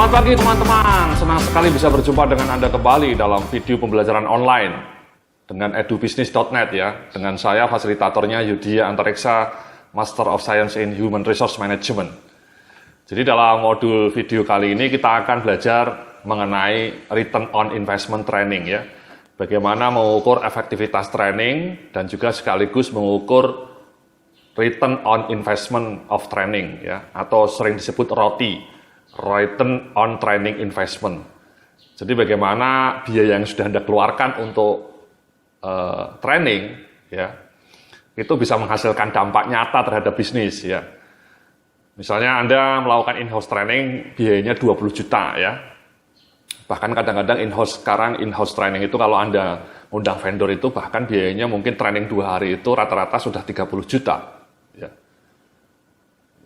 Selamat pagi teman-teman, senang sekali bisa berjumpa dengan Anda kembali dalam video pembelajaran online dengan edubisnis.net ya, dengan saya fasilitatornya Yudhya Antariksa, Master of Science in Human Resource Management. Jadi dalam modul video kali ini kita akan belajar mengenai Return on Investment Training ya, bagaimana mengukur efektivitas training dan juga sekaligus mengukur Return on Investment of Training ya, atau sering disebut ROTI. Return on Training Investment. Jadi bagaimana biaya yang sudah Anda keluarkan untuk training, ya, itu bisa menghasilkan dampak nyata terhadap bisnis, ya. Misalnya Anda melakukan in-house training, biayanya 20 juta, ya. Bahkan kadang-kadang sekarang in-house training itu kalau Anda undang vendor itu bahkan biayanya mungkin training 2 hari itu rata-rata sudah 30 juta, ya.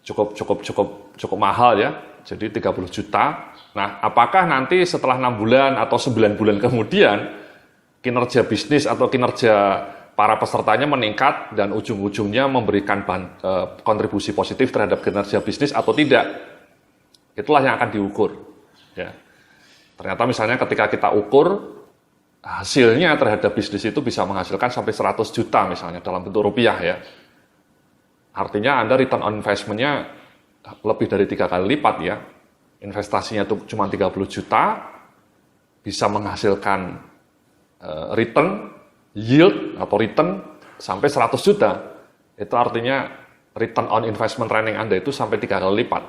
Cukup mahal ya. Jadi 30 juta. Nah, apakah nanti setelah 6 bulan atau 9 bulan kemudian kinerja bisnis atau kinerja para pesertanya meningkat dan ujung-ujungnya memberikan kontribusi positif terhadap kinerja bisnis atau tidak? Itulah yang akan diukur. Ya. Ternyata misalnya ketika kita ukur hasilnya terhadap bisnis itu bisa menghasilkan sampai 100 juta misalnya dalam bentuk rupiah ya. Artinya Anda return on investment-nya lebih dari 3 kali lipat ya. Investasinya itu cuma 30 juta, bisa menghasilkan return, yield atau return sampai 100 juta. Itu artinya return on investment training Anda itu sampai 3 kali lipat.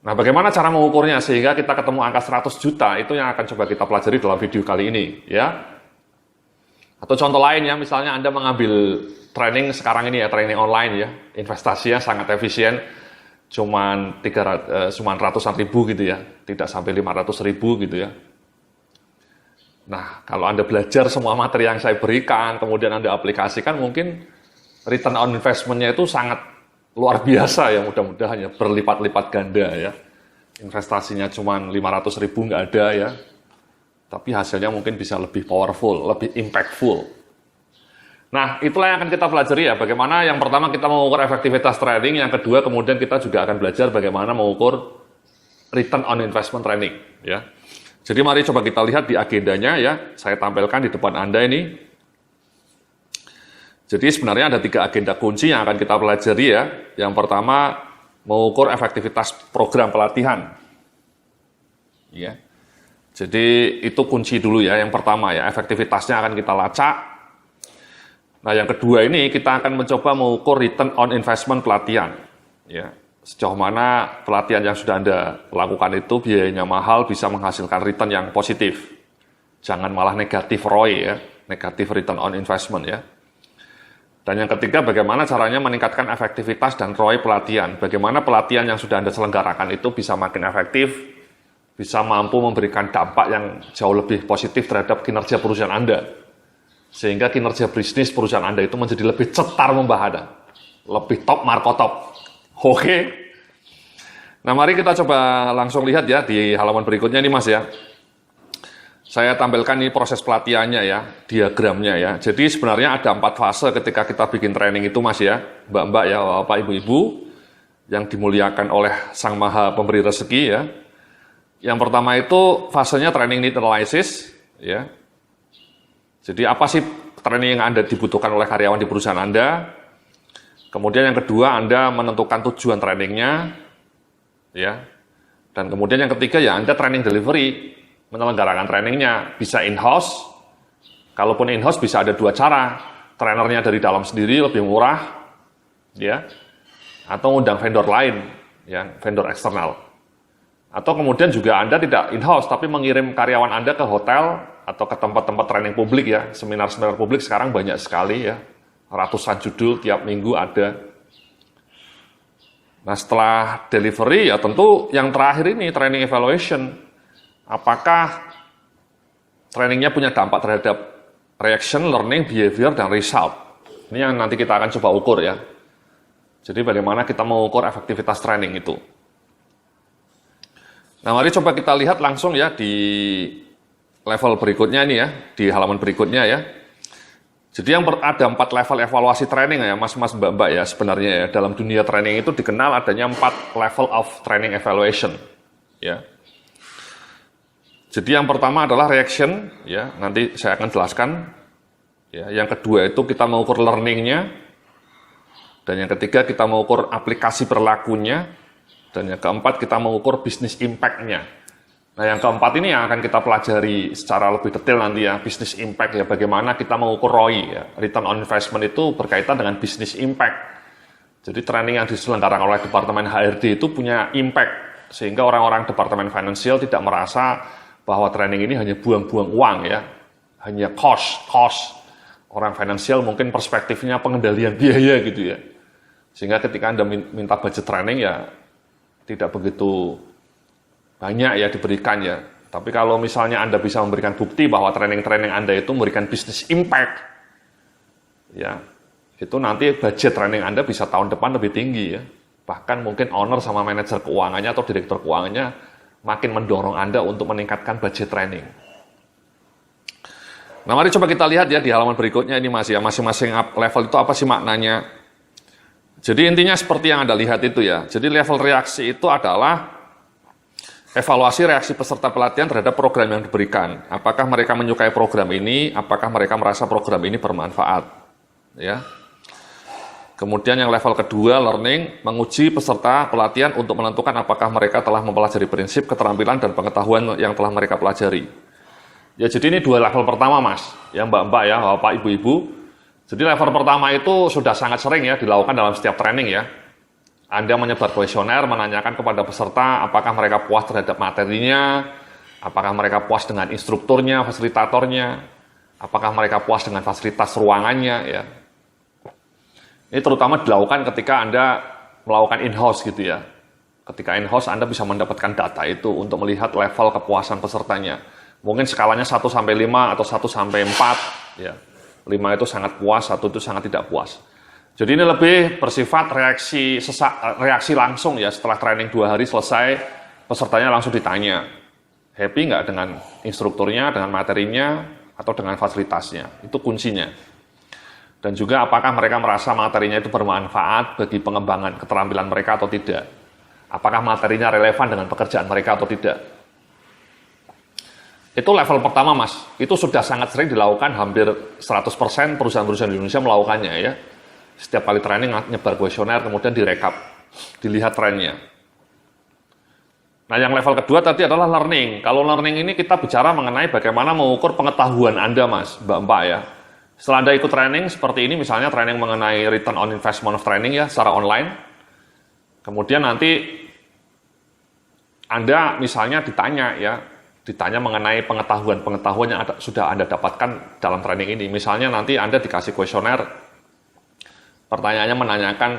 Nah, bagaimana cara mengukurnya sehingga kita ketemu angka 100 juta, itu yang akan coba kita pelajari dalam video kali ini ya. Atau contoh lain ya, misalnya Anda mengambil training sekarang ini ya, training online ya, investasinya sangat efisien, cuman ratusan ribu gitu ya, tidak sampai 500 ribu gitu ya. Nah, kalau Anda belajar semua materi yang saya berikan, kemudian Anda aplikasikan, mungkin return on investment-nya itu sangat luar biasa ya, mudah-mudahan ya, berlipat-lipat ganda ya. Investasinya cuman 500 ribu nggak ada ya, tapi hasilnya mungkin bisa lebih powerful, lebih impactful. Nah, itulah yang akan kita pelajari ya, bagaimana yang pertama kita mengukur efektivitas trading, yang kedua kemudian kita juga akan belajar bagaimana mengukur return on investment training ya. Jadi mari coba kita lihat di agendanya ya, saya tampilkan di depan Anda ini. Jadi sebenarnya ada 3 agenda kunci yang akan kita pelajari ya. Yang pertama, mengukur efektivitas program pelatihan. Ya. Jadi itu kunci dulu ya, yang pertama ya, efektivitasnya akan kita lacak. Nah, yang kedua ini kita akan mencoba mengukur return on investment pelatihan. Ya, sejauh mana pelatihan yang sudah Anda lakukan itu biayanya mahal, bisa menghasilkan return yang positif. Jangan malah negatif ROI ya, negatif return on investment ya. Dan yang ketiga, bagaimana caranya meningkatkan efektivitas dan ROI pelatihan. Bagaimana pelatihan yang sudah Anda selenggarakan itu bisa makin efektif, bisa mampu memberikan dampak yang jauh lebih positif terhadap kinerja perusahaan Anda. Sehingga kinerja bisnis perusahaan Anda itu menjadi lebih cetar membahana, lebih top markotop. Oke. Nah, mari kita coba langsung lihat ya di halaman berikutnya ini Mas ya. Saya tampilkan ini proses pelatihannya ya, diagramnya ya. Jadi sebenarnya ada 4 fase ketika kita bikin training itu Mas ya, Mbak-mbak ya, Bapak Ibu-ibu yang dimuliakan oleh Sang Maha Pemberi Rezeki ya. Yang pertama itu fasenya training need analysis ya. Jadi apa sih training yang Anda dibutuhkan oleh karyawan di perusahaan Anda? Kemudian yang kedua, Anda menentukan tujuan trainingnya, ya. Dan kemudian yang ketiga ya Anda training delivery, menyelenggarakan trainingnya bisa in-house. Kalaupun in-house bisa ada 2 cara, trainernya dari dalam sendiri lebih murah, ya, atau undang vendor lain, ya, vendor eksternal. Atau kemudian juga Anda tidak in-house, tapi mengirim karyawan Anda ke hotel atau ke tempat-tempat training publik ya, seminar-seminar publik sekarang banyak sekali ya, ratusan judul tiap minggu ada. Nah, setelah delivery ya tentu yang terakhir ini training evaluation. Apakah trainingnya punya dampak terhadap reaction, learning, behavior, dan result. Ini yang nanti kita akan coba ukur ya. Jadi bagaimana kita mengukur efektivitas training itu. Nah, mari coba kita lihat langsung ya di level berikutnya ini ya, di halaman berikutnya ya. Jadi ada 4 level evaluasi training ya, mas-mas mbak-mbak ya, sebenarnya ya. Dalam dunia training itu dikenal adanya 4 level of training evaluation. Ya. Jadi yang pertama adalah reaction, ya, nanti saya akan jelaskan. Ya, yang kedua itu kita mengukur learning-nya, dan yang ketiga kita mengukur aplikasi perilakunya, dan yang keempat kita mengukur business impact-nya. Nah, yang keempat ini yang akan kita pelajari secara lebih detail nanti ya, business impact ya, bagaimana kita mengukur ROI ya, return on investment itu berkaitan dengan business impact. Jadi training yang diselenggarakan oleh Departemen HRD itu punya impact, sehingga orang-orang Departemen Financial tidak merasa bahwa training ini hanya buang-buang uang ya, hanya cost. Orang finansial mungkin perspektifnya pengendalian biaya gitu ya. Sehingga ketika Anda minta budget training ya tidak begitu banyak ya diberikan ya. Tapi kalau misalnya Anda bisa memberikan bukti bahwa training-training Anda itu memberikan business impact, ya itu nanti budget training Anda bisa tahun depan lebih tinggi ya. Bahkan mungkin owner sama manajer keuangannya atau direktur keuangannya makin mendorong Anda untuk meningkatkan budget training. Nah, mari coba kita lihat ya di halaman berikutnya ini Mas ya, masing-masing level itu apa sih maknanya. Jadi intinya seperti yang Anda lihat itu ya. Jadi level reaksi itu adalah evaluasi reaksi peserta pelatihan terhadap program yang diberikan. Apakah mereka menyukai program ini, apakah mereka merasa program ini bermanfaat. Ya. Kemudian yang level kedua, learning, menguji peserta pelatihan untuk menentukan apakah mereka telah mempelajari prinsip, keterampilan, dan pengetahuan yang telah mereka pelajari. Ya, jadi ini dua level pertama Mas, ya Mbak-Mbak ya, Bapak Ibu-Ibu. Jadi level pertama itu sudah sangat sering ya dilakukan dalam setiap training ya. Anda menyebar kuesioner, menanyakan kepada peserta apakah mereka puas terhadap materinya, apakah mereka puas dengan instrukturnya, fasilitatornya, apakah mereka puas dengan fasilitas ruangannya ya. Ini terutama dilakukan ketika Anda melakukan in-house gitu ya. Ketika in-house Anda bisa mendapatkan data itu untuk melihat level kepuasan pesertanya. Mungkin skalanya 1 sampai 5 atau 1 sampai 4 ya. 5 itu sangat puas, 1 itu sangat tidak puas. Jadi ini lebih bersifat reaksi langsung ya, setelah training 2 hari selesai, pesertanya langsung ditanya, happy nggak dengan instrukturnya, dengan materinya, atau dengan fasilitasnya. Itu kuncinya. Dan juga apakah mereka merasa materinya itu bermanfaat bagi pengembangan keterampilan mereka atau tidak. Apakah materinya relevan dengan pekerjaan mereka atau tidak. Itu level pertama Mas, itu sudah sangat sering dilakukan, hampir 100% perusahaan-perusahaan di Indonesia melakukannya ya. Setiap kali training nyebar kuesioner, kemudian direkap, dilihat trennya. Nah yang level kedua tadi adalah learning. Kalau learning ini kita bicara mengenai bagaimana mengukur pengetahuan Anda Mas, Mbak-Mbak ya. Setelah Anda ikut training seperti ini, misalnya training mengenai return on investment of training ya, secara online. Kemudian nanti Anda misalnya ditanya mengenai pengetahuan yang sudah Anda dapatkan dalam training ini. Misalnya nanti Anda dikasih kuesioner, pertanyaannya menanyakan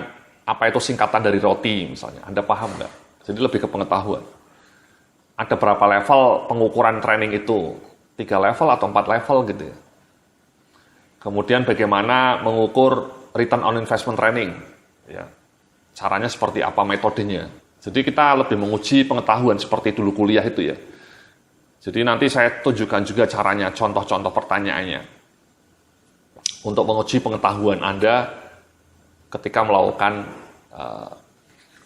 apa itu singkatan dari roti misalnya. Anda paham nggak? Jadi lebih ke pengetahuan. Ada berapa level pengukuran training itu? 3 level atau 4 level gitu ya. Kemudian bagaimana mengukur return on investment training? Ya. Caranya seperti apa, metodenya? Jadi kita lebih menguji pengetahuan seperti dulu kuliah itu ya. Jadi nanti saya tunjukkan juga caranya, contoh-contoh pertanyaannya. Untuk menguji pengetahuan Anda ketika melakukan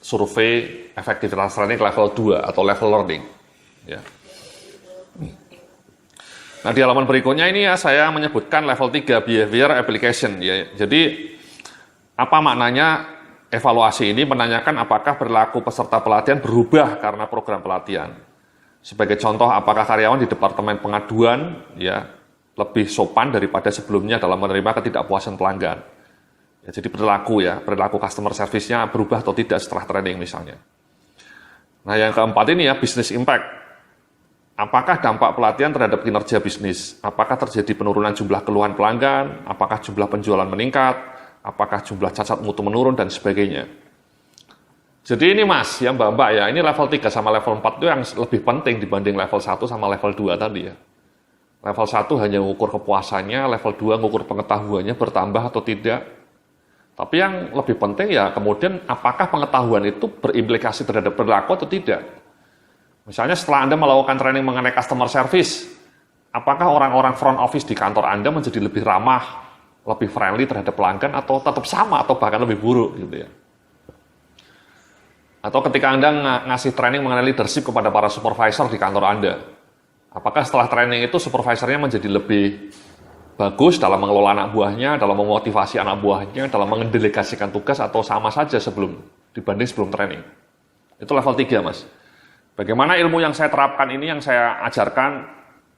survei efektivitas training level 2 atau level learning. Ya. Nah di halaman berikutnya ini ya saya menyebutkan level 3 behavior application. Ya. Jadi apa maknanya evaluasi ini? Menanyakan apakah perilaku peserta pelatihan berubah karena program pelatihan. Sebagai contoh, apakah karyawan di Departemen Pengaduan ya lebih sopan daripada sebelumnya dalam menerima ketidakpuasan pelanggan. Ya, jadi perilaku customer service-nya berubah atau tidak setelah training misalnya. Nah yang keempat ini ya business impact. Apakah dampak pelatihan terhadap kinerja bisnis? Apakah terjadi penurunan jumlah keluhan pelanggan? Apakah jumlah penjualan meningkat? Apakah jumlah cacat mutu menurun dan sebagainya? Jadi ini Mas, ya Mbak-Mbak ya, ini level 3 sama level 4 itu yang lebih penting dibanding level 1 sama level 2 tadi ya. Level 1 hanya mengukur kepuasannya, level 2 mengukur pengetahuannya bertambah atau tidak. Tapi yang lebih penting ya kemudian apakah pengetahuan itu berimplikasi terhadap perilaku atau tidak. Misalnya setelah Anda melakukan training mengenai customer service, apakah orang-orang front office di kantor Anda menjadi lebih ramah, lebih friendly terhadap pelanggan atau tetap sama atau bahkan lebih buruk gitu ya. Atau ketika Anda ngasih training mengenai leadership kepada para supervisor di kantor Anda, Apakah setelah training itu supervisornya menjadi lebih bagus dalam mengelola anak buahnya, dalam memotivasi anak buahnya, dalam mendelegasikan tugas, atau sama saja dibanding sebelum training? Itu level 3, Mas. Bagaimana ilmu yang saya terapkan ini, yang saya ajarkan,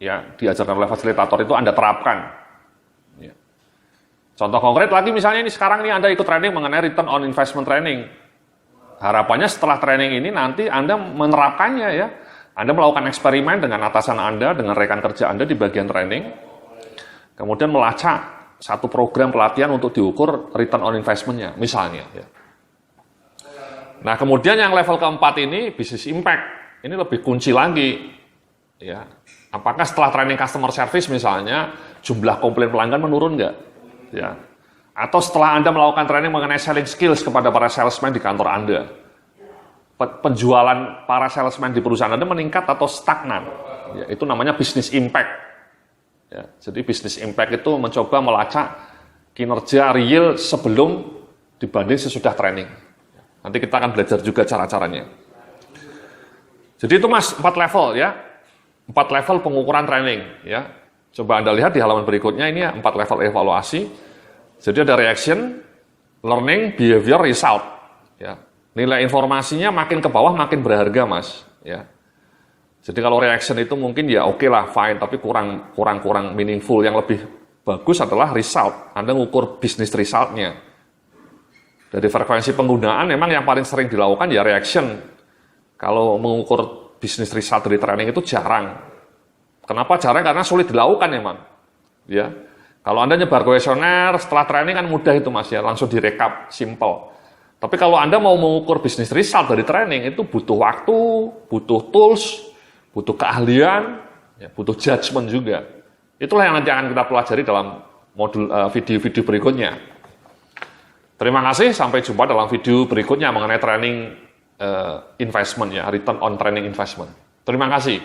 ya diajarkan oleh fasilitator itu Anda terapkan. Ya. Contoh konkret lagi misalnya ini sekarang ini Anda ikut training mengenai return on investment training. Harapannya setelah training ini nanti Anda menerapkannya ya. Anda melakukan eksperimen dengan atasan Anda, dengan rekan kerja Anda di bagian training, kemudian melacak satu program pelatihan untuk diukur return on investment-nya, misalnya. Ya. Nah, kemudian yang level keempat ini, business impact. Ini lebih kunci lagi. Ya. Apakah setelah training customer service misalnya, jumlah komplain pelanggan menurun nggak? Ya. Atau setelah Anda melakukan training mengenai selling skills kepada para salesman di kantor Anda, penjualan para salesman di perusahaan Anda meningkat atau stagnan? Ya, itu namanya business impact. Ya, jadi business impact itu mencoba melacak kinerja real sebelum dibanding sesudah training. Nanti kita akan belajar juga cara-caranya. Jadi itu Mas, 4 level ya. 4 level pengukuran training ya. Coba Anda lihat di halaman berikutnya ini ya, 4 level evaluasi. Jadi ada reaction, learning, behavior, result ya. Nilai informasinya makin ke bawah makin berharga Mas ya. Jadi kalau reaction itu mungkin ya oke lah, fine, tapi kurang meaningful. Yang lebih bagus adalah result. Anda ngukur bisnis resultnya. Dari frekuensi penggunaan memang yang paling sering dilakukan ya reaction. Kalau mengukur bisnis result dari training itu jarang. Kenapa jarang? Karena sulit dilakukan emang. Ya. Kalau Anda nyebar kuesioner setelah training kan mudah itu Mas ya, langsung direkap, simple. Tapi kalau Anda mau mengukur bisnis result dari training itu butuh waktu, butuh tools, butuh keahlian, ya, butuh judgement juga. Itulah yang nanti akan kita pelajari dalam modul video-video berikutnya. Terima kasih, sampai jumpa dalam video berikutnya mengenai training investment ya, return on training investment. Terima kasih.